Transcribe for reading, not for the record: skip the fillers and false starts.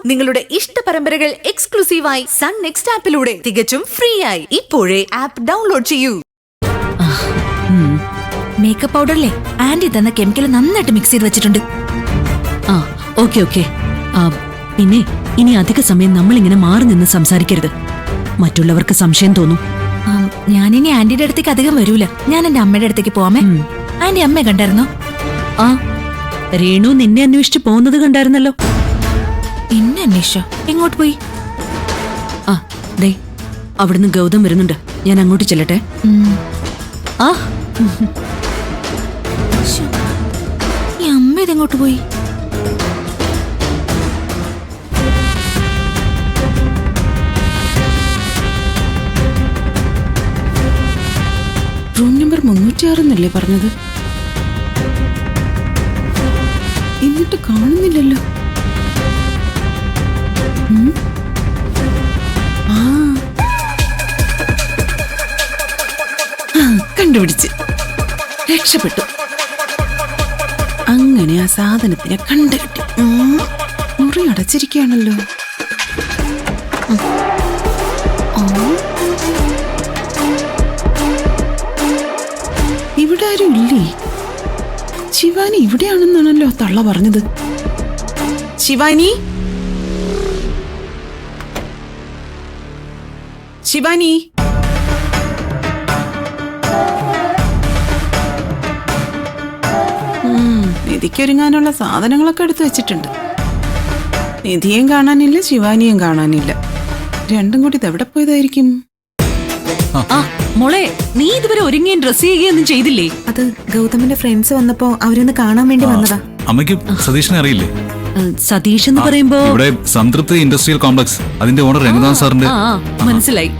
നിങ്ങളുടെ ഇഷ്ട പരമ്പരകൾ എക്സ്ക്ലൂസീവായി സൺ നെക്സ്റ്റ് ആപ്പിലൂടെ തികച്ചും ഫ്രീ ആയി ഇപ്പോഴേ ആപ്പ് ഡൗൺലോഡ് ചെയ്യൂ. മേക്കപ്പ് പൗഡറിലെ ആന്റി തന്ന കെമിക്കൽ നന്നായിട്ട് മിക്സ് ചെയ്ത് വെച്ചിട്ടുണ്ട്. ആ ഓക്കെ ഓക്കെ. പിന്നെ ഇനി അധിക സമയം നമ്മൾ ഇങ്ങനെ മാറി നിന്ന് സംസാരിക്കരുത്. മറ്റുള്ളവർക്ക് സംശയം തോന്നും. ഞാനിനി ആന്റിയുടെ അടുത്തേക്ക് അധികം വരൂല. ഞാൻ എന്റെ അമ്മയുടെ അടുത്തേക്ക് പോവാമേ. ആന്റി അമ്മയെ കണ്ടായിരുന്നോ? ആ രേണു നിന്നെ അന്വേഷിച്ച് പോകുന്നത് കണ്ടായിരുന്നല്ലോ. എന്നെ അന്വേഷിച്ചോ? എങ്ങോട്ട് പോയി? ആ ദേ അവിടുന്ന് ഗൗതം വരുന്നുണ്ട്. ഞാൻ അങ്ങോട്ട് ചെല്ലട്ടെ. ആ ഈ അമ്മ ഇതെങ്ങോട്ട് പോയി? റൂം നമ്പർ 306 പറഞ്ഞത്. എന്നിട്ട് കാണുന്നില്ലല്ലോ. കണ്ടുപിടിച്ച് രക്ഷപ്പെട്ടു. അങ്ങനെ ആ സാധനത്തിനെ കണ്ടുകിട്ടി. മുറി അടച്ചിരിക്കുകയാണല്ലോ. ഇവിടെ ആരും ഇല്ലേ? ശിവാനി ഇവിടെയാണെന്നാണല്ലോ തള്ള പറഞ്ഞത്. ശിവാനി, ശിവാനി, നിധിക്കൊരുങ്ങാനുള്ള സാധനങ്ങളൊക്കെ എടുത്തു വെച്ചിട്ടുണ്ട്. നിധിയും കാണാനില്ല, ശിവാനിയും കാണാനില്ല. രണ്ടും കൂടി ഇതെവിടെ പോയതായിരിക്കും? ആ മോളെ, നീ ഇതുവരെ ഒരുങ്ങിയും ഡ്രസ് ചെയ്യുകയൊന്നും ചെയ്തില്ലേ? അത് ഗൗതമിന്റെ ഫ്രണ്ട്സ് വന്നപ്പോ അവരൊന്ന് കാണാൻ വേണ്ടി വന്നതാ. അമ്മയ്ക്ക് സതീഷിനെ അറിയില്ലേ? സതീഷ് എന്ന് പറയുമ്പോ ഇവിടെ സംതൃപ്തി ഇൻഡസ്ട്രിയൽ കോംപ്ലക്സ് അതിന്റെ ഓണർ രംഗനാഥ് സാറിന്റെ. മനസ്സിലായി.